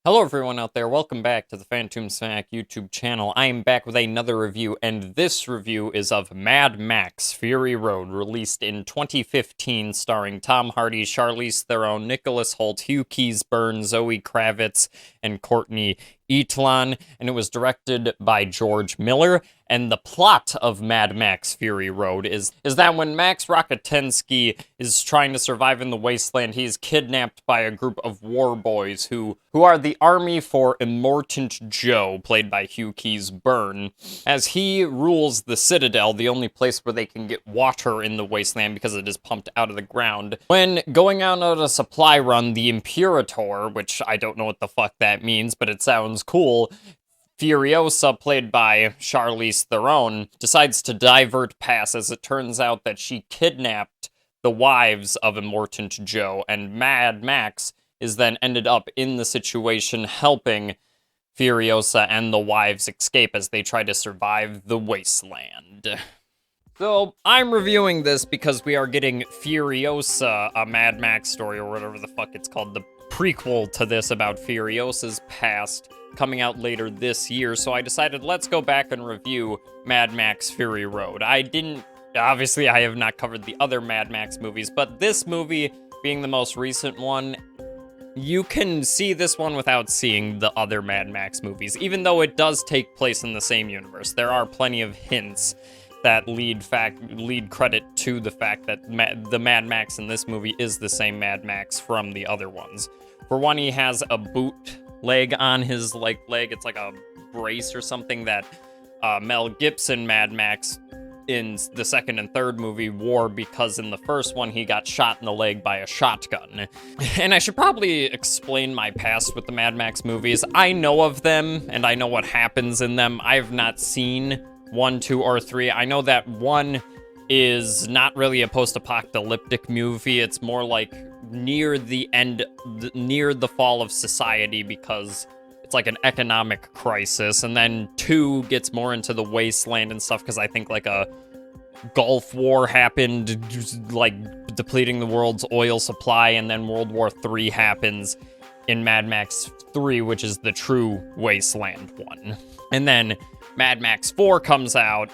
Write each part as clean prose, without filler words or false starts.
Hello everyone out there, welcome back to the Phantom Smack YouTube channel. I am back with another review, and this review is of Mad Max Fury Road, released in 2015, starring Tom Hardy, Charlize Theron, Nicholas Hoult, Hugh Keays-Byrne, Zoe Kravitz, and Courtney Etlon, and it was directed by George Miller. And the plot of Mad Max Fury Road is that when Max Rockatansky is trying to survive in the wasteland, he is kidnapped by a group of war boys who are the army for Immortant Joe, played by Hugh Keays-Byrne, as he rules the Citadel, the only place where they can get water in the wasteland because it is pumped out of the ground. When going out on a supply run, the Imperator, which I don't know what the fuck that means, but it sounds cool, Furiosa, played by Charlize Theron, decides to divert pass as it turns out that she kidnapped the wives of Immortant Joe, and Mad Max is then ended up in the situation helping Furiosa and the wives escape as they try to survive the wasteland. So, I'm reviewing this because we are getting Furiosa, a Mad Max story, or whatever the fuck it's called, the prequel to this about Furiosa's past, coming out later this year, so I decided let's go back and review Mad Max Fury Road. Obviously I have not covered the other Mad Max movies, but this movie, being the most recent one, you can see this one without seeing the other Mad Max movies, even though it does take place in the same universe. There are plenty of hints that lead credit to the fact that the Mad Max in this movie is the same Mad Max from the other ones. For one, he has a boot leg on his leg. It's like a brace or something that Mel Gibson Mad Max in the second and third movie wore, because in the first one he got shot in the leg by a shotgun. And I should probably explain my past with the Mad Max movies. I know of them and I know what happens in them. I have not seen 1, 2, or 3. I know that 1 is not really a post-apocalyptic movie. It's more like near the end, near the fall of society, because it's like an economic crisis. And then 2 gets more into the wasteland and stuff, because I think like a Gulf War happened, like depleting the world's oil supply, and then World War III happens in Mad Max 3, which is the true wasteland one. And then Mad Max 4 comes out,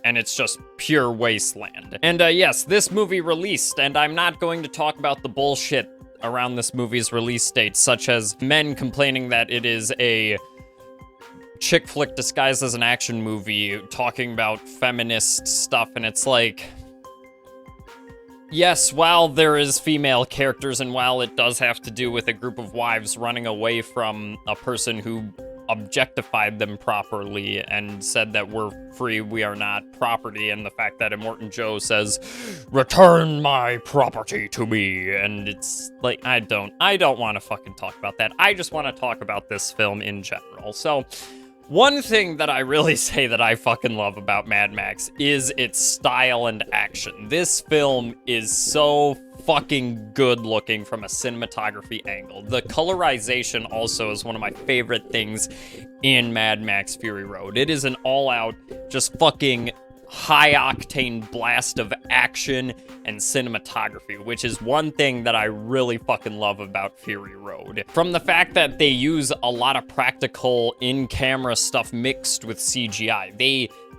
and it's just pure wasteland. And yes, this movie released, and I'm not going to talk about the bullshit around this movie's release date, such as men complaining that it is a chick flick disguised as an action movie, talking about feminist stuff, and it's like, yes, while there is female characters, and while it does have to do with a group of wives running away from a person who objectified them properly and said that we're free, we are not property, and the fact that Immortant Joe says, "Return my property to me," and it's like, I don't want to fucking talk about that. I just want to talk about this film in general. So, one thing that I really say that I fucking love about Mad Max is its style and action. This film is so fucking good looking from a cinematography angle. The colorization also is one of my favorite things in Mad Max Fury Road. It is an all-out, just fucking high-octane blast of action and cinematography, which is one thing that I really fucking love about Fury Road. From the fact that they use a lot of practical in-camera stuff mixed with CGI.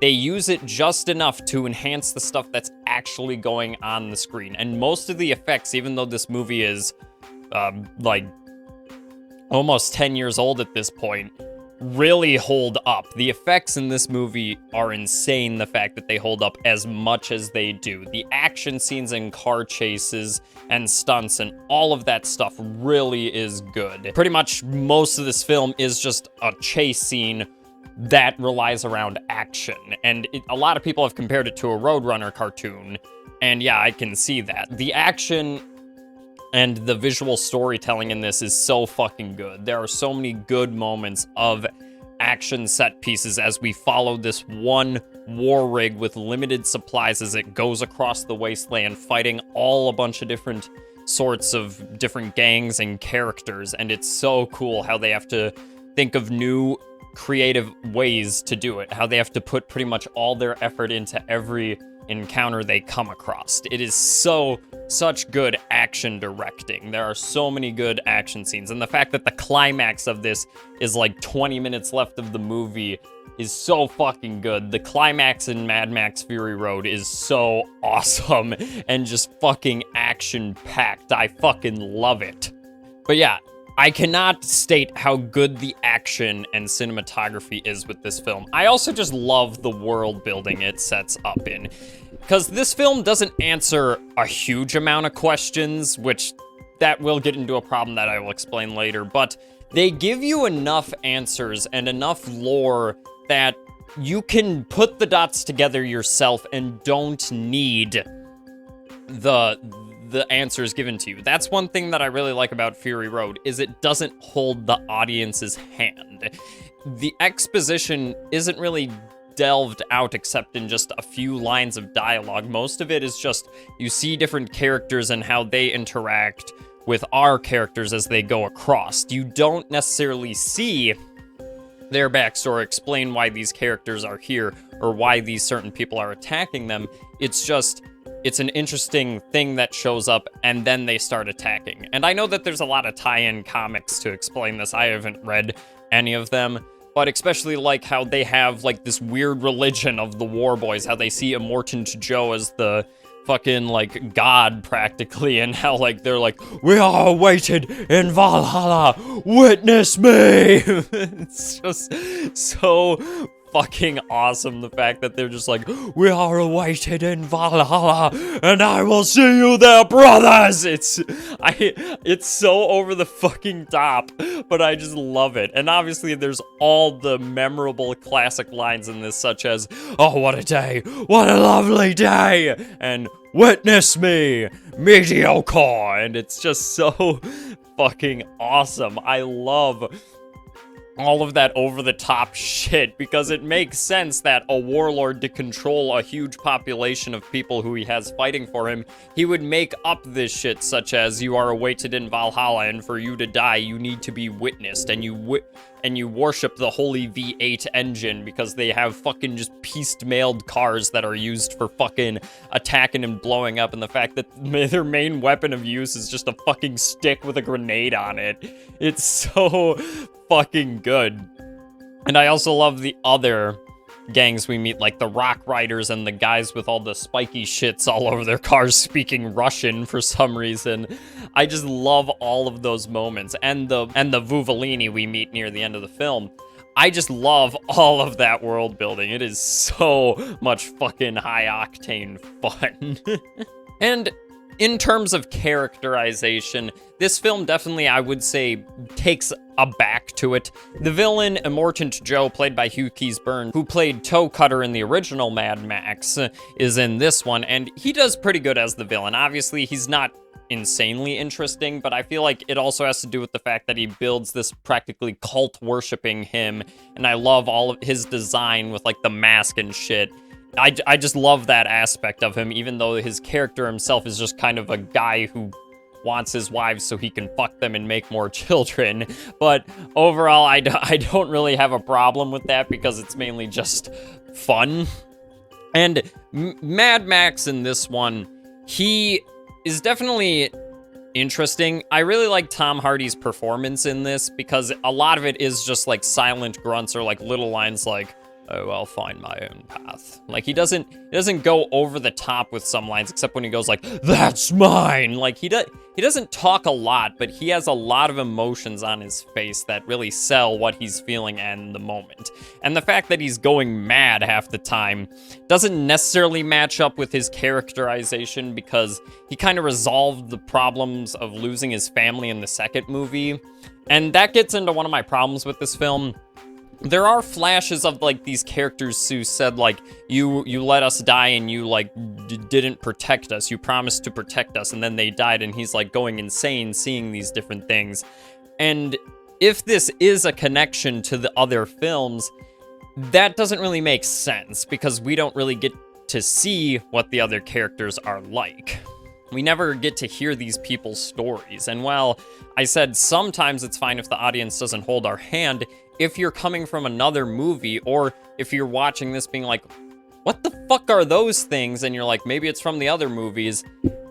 They use it just enough to enhance the stuff that's actually going on the screen. And most of the effects, even though this movie is, like, almost 10 years old at this point, really hold up. The effects in this movie are insane, the fact that they hold up as much as they do. The action scenes and car chases and stunts and all of that stuff really is good. Pretty much most of this film is just a chase scene that relies around action, and a lot of people have compared it to a Roadrunner cartoon, and yeah, I can see that. The action and the visual storytelling in this is so fucking good. There are so many good moments of action set pieces as we follow this one war rig with limited supplies as it goes across the wasteland, fighting a bunch of different sorts of different gangs and characters, and it's so cool how they have to think of new creative ways to do it, how they have to put pretty much all their effort into every encounter they come across. It is such good action directing. There are so many good action scenes, and the fact that the climax of this is like 20 minutes left of the movie is so fucking good. The climax in Mad Max Fury Road is so awesome and just fucking action-packed. I fucking love it. But yeah, I cannot state how good the action and cinematography is with this film. I also just love the world building it sets up in. Because this film doesn't answer a huge amount of questions, which that will get into a problem that I will explain later, but they give you enough answers and enough lore that you can put the dots together yourself and don't need the answers given to you. That's one thing that I really like about Fury Road, is it doesn't hold the audience's hand. The exposition isn't really delved out except in just a few lines of dialogue. Most of it is just you see different characters and how they interact with our characters as they go across. You don't necessarily see their backstory, explain why these characters are here or why these certain people are attacking them. It's an interesting thing that shows up and then they start attacking. And I know that there's a lot of tie-in comics to explain this. I haven't read any of them, but especially like how they have like this weird religion of the War Boys, how they see Immortan Joe as the fucking like god practically, and how like they're like, we are awaited in Valhalla, witness me. It's just so fucking awesome, the fact that they're just like, we are awaited in Valhalla and I will see you there, brothers. It's so over the fucking top, but I just love it. And obviously there's all the memorable classic lines in this, such as, oh, what a day, what a lovely day, and witness me, mediocre. And it's just so fucking awesome. I love all of that over-the-top shit, because it makes sense that a warlord, to control a huge population of people who he has fighting for him, he would make up this shit, such as, you are awaited in Valhalla, and for you to die, you need to be witnessed, and you worship the holy V8 engine, because they have fucking just pieced-mailed cars that are used for fucking attacking and blowing up, and the fact that their main weapon of use is just a fucking stick with a grenade on it. It's so fucking good. And I also love the other gangs we meet, like the Rock Riders and the guys with all the spiky shits all over their cars speaking Russian for some reason. I just love all of those moments. And the Vuvolini we meet near the end of the film. I just love all of that world building. It is so much fucking high octane fun. And in terms of characterization, this film definitely, I would say, takes a back to it. The villain, Immortan Joe, played by Hugh Keys-Byrne, who played Toe Cutter in the original Mad Max, is in this one, and he does pretty good as the villain. Obviously, he's not insanely interesting, but I feel like it also has to do with the fact that he builds this practically cult worshipping him, and I love all of his design with like the mask and shit. I just love that aspect of him, even though his character himself is just kind of a guy who wants his wives so he can fuck them and make more children. But overall, I don't really have a problem with that, because it's mainly just fun. And Mad Max in this one, he is definitely interesting. I really like Tom Hardy's performance in this, because a lot of it is just like silent grunts or like little lines like, oh, I'll find my own path. Like, he doesn't go over the top with some lines, except when he goes like, that's mine. Like, he doesn't talk a lot, but he has a lot of emotions on his face that really sell what he's feeling in the moment. And the fact that he's going mad half the time doesn't necessarily match up with his characterization, because he kind of resolved the problems of losing his family in the second movie. And that gets into one of my problems with this film. There are flashes of like these characters who said like, you let us die and you like didn't protect us. You promised to protect us, and then they died, and he's like going insane seeing these different things. And if this is a connection to the other films, that doesn't really make sense, because we don't really get to see what the other characters are like. We never get to hear these people's stories. And while I said sometimes it's fine if the audience doesn't hold our hand, if you're coming from another movie, or if you're watching this being like, what the fuck are those things? And you're like, maybe it's from the other movies.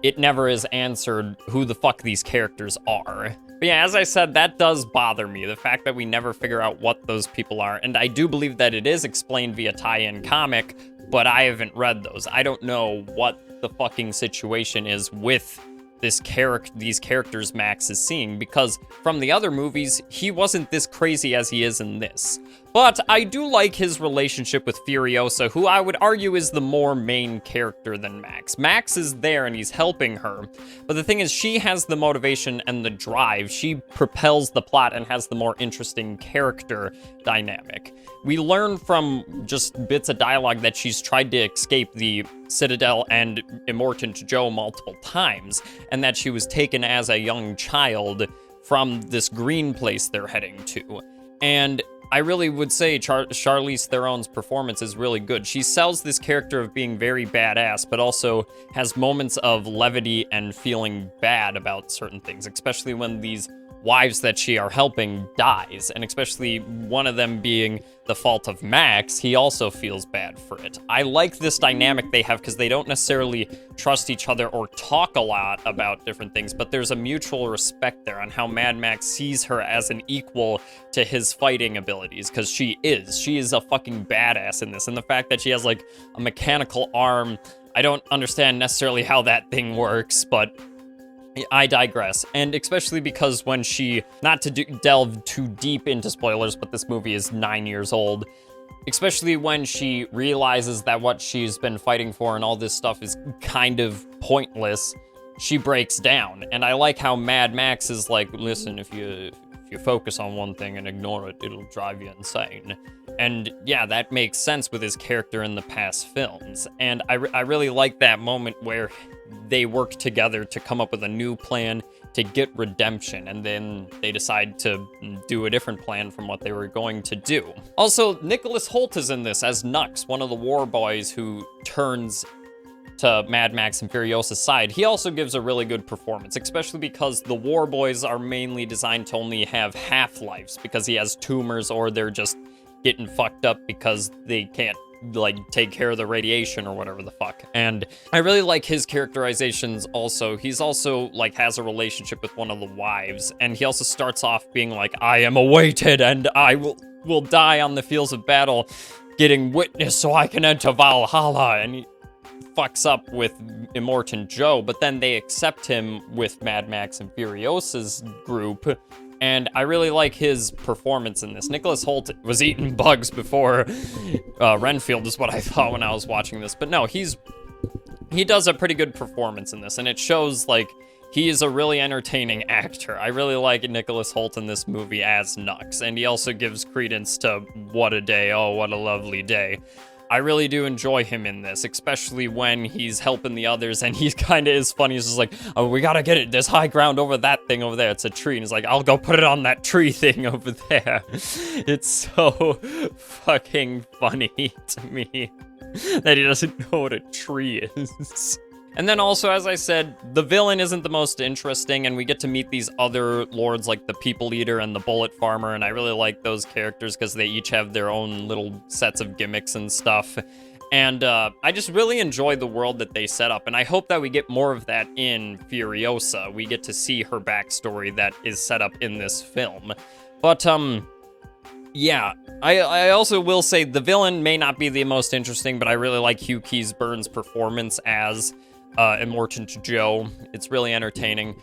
It never is answered who the fuck these characters are. But yeah, as I said, that does bother me, the fact that we never figure out what those people are. And I do believe that it is explained via tie-in comic, but I haven't read those. I don't know what the fucking situation is with these characters Max is seeing, because from the other movies, he wasn't this crazy as he is in this. But I do like his relationship with Furiosa, who I would argue is the more main character than Max. Max is there and he's helping her, but the thing is, she has the motivation and the drive. She propels the plot and has the more interesting character dynamic. We learn from just bits of dialogue that she's tried to escape the Citadel and Immortant Joe multiple times, and that she was taken as a young child from this green place they're heading to. And I really would say Charlize Theron's performance is really good. She sells this character of being very badass, but also has moments of levity and feeling bad about certain things, especially when these wives that she are helping dies, and especially one of them being the fault of Max, he also feels bad for it. I like this dynamic they have because they don't necessarily trust each other or talk a lot about different things, but there's a mutual respect there on how Mad Max sees her as an equal to his fighting abilities, because she is a fucking badass in this, and the fact that she has like a mechanical arm, I don't understand necessarily how that thing works, but I digress. And especially because when she, not to delve too deep into spoilers, but this movie is 9 years old, especially when she realizes that what she's been fighting for and all this stuff is kind of pointless, she breaks down. And I like how Mad Max is like, listen, if you focus on one thing and ignore it, it'll drive you insane. And yeah, that makes sense with his character in the past films. And I really like that moment where they work together to come up with a new plan to get redemption, and then they decide to do a different plan from what they were going to do. Also, Nicholas Hoult is in this as Nux, one of the war boys who turns to Mad Max and Furiosa's side. He also gives a really good performance, especially because the war boys are mainly designed to only have half-lives, because he has tumors or they're just getting fucked up because they can't like take care of the radiation or whatever the fuck. And I really like his characterizations also. He's also like has a relationship with one of the wives, and he also starts off being like, I am awaited and I will die on the fields of battle getting witness so I can enter Valhalla. And he fucks up with Immortant Joe, but then they accept him with Mad Max and Furiosa's group. And I really like his performance in this. Nicholas Hoult was eating bugs before Renfield is what I thought when I was watching this. But no, he does a pretty good performance in this. And it shows, like, he is a really entertaining actor. I really like Nicholas Hoult in this movie as Nux. And he also gives credence to What a Day, oh, what a lovely day. I really do enjoy him in this, especially when he's helping the others, and he kind of is funny. He's just like, oh, we gotta get it. There's high ground over that thing over there. It's a tree. And he's like, I'll go put it on that tree thing over there. It's so fucking funny to me that he doesn't know what a tree is. And then also, as I said, the villain isn't the most interesting, and we get to meet these other lords like the People Eater and the Bullet Farmer, and I really like those characters because they each have their own little sets of gimmicks and stuff. And I just really enjoy the world that they set up, and I hope that we get more of that in Furiosa. We get to see her backstory that is set up in this film. But, yeah, I also will say the villain may not be the most interesting, but I really like Hugh Keays-Byrne's performance as Immortant Joe. It's really entertaining.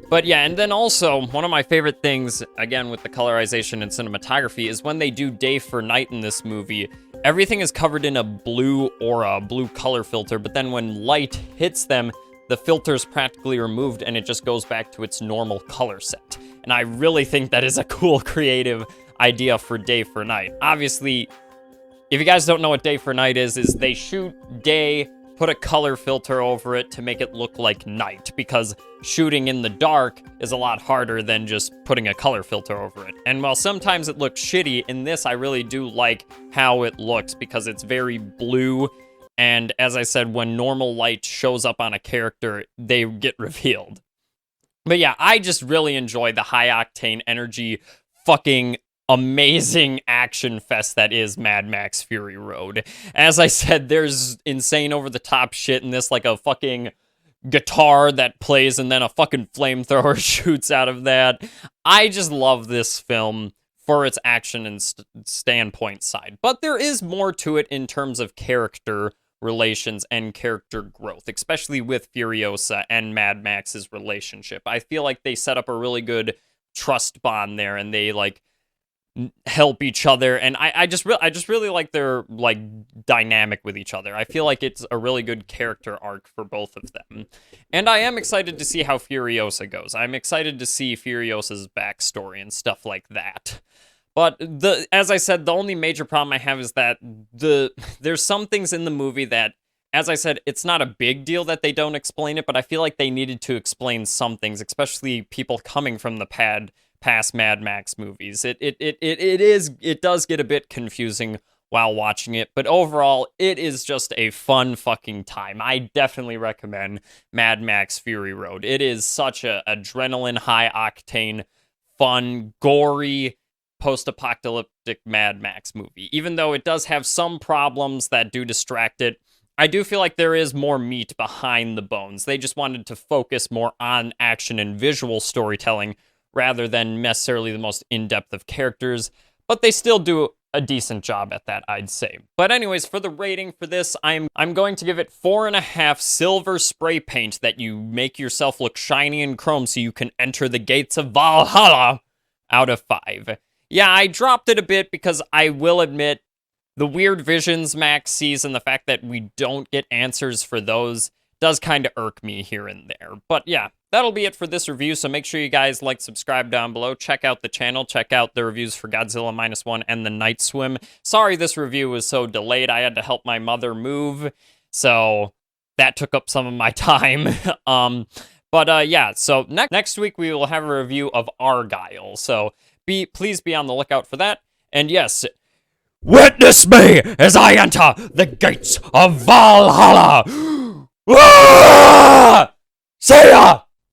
But yeah, and then also, one of my favorite things, again with the colorization and cinematography, is when they do day for night in this movie, everything is covered in a blue aura, a blue color filter, but then when light hits them, the filter's practically removed and it just goes back to its normal color set. And I really think that is a cool, creative idea for day for night. Obviously, if you guys don't know what day for night is they shoot day, put a color filter over it to make it look like night, because shooting in the dark is a lot harder than just putting a color filter over it. And while sometimes it looks shitty, in this I really do like how it looks because it's very blue, and as I said, when normal light shows up on a character, they get revealed. But yeah, I just really enjoy the high octane energy, fucking amazing action fest that is Mad Max Fury Road. As I said, there's insane over-the-top shit in this, like a fucking guitar that plays and then a fucking flamethrower shoots out of that. I just love this film for its action and standpoint side. But there is more to it in terms of character relations and character growth, especially with Furiosa and Mad Max's relationship. I feel like they set up a really good trust bond there, and they like help each other, and I just really like their like dynamic with each other. I feel like it's a really good character arc for both of them, and I am excited to see how Furiosa goes. I'm excited to see Furiosa's backstory and stuff like that. But as I said, the only major problem I have is that there's some things in the movie that, as I said, it's not a big deal that they don't explain it, but I feel like they needed to explain some things, especially people coming from the past Mad Max movies. It does get a bit confusing while watching it, but overall, it is just a fun fucking time. I definitely recommend Mad Max Fury Road. It is such a adrenaline, high octane, fun, gory, post-apocalyptic Mad Max movie. Even though it does have some problems that do distract it, I do feel like there is more meat behind the bones. They just wanted to focus more on action and visual storytelling rather than necessarily the most in-depth of characters, but they still do a decent job at that, I'd say. But anyways, for the rating for this, I'm going to give it 4.5 silver spray paint that you make yourself look shiny and chrome so you can enter the gates of Valhalla out of 5. Yeah, I dropped it a bit because I will admit the weird visions Max sees and the fact that we don't get answers for those does kind of irk me here and there. But yeah, that'll be it for this review, so make sure you guys like, subscribe down below, check out the channel, check out the reviews for Godzilla Minus One and The Night Swim. Sorry this review was so delayed, I had to help my mother move, so that took up some of my time. Yeah, so next week we will have a review of Argyle, so please be on the lookout for that. And yes, witness me as I enter the gates of Valhalla!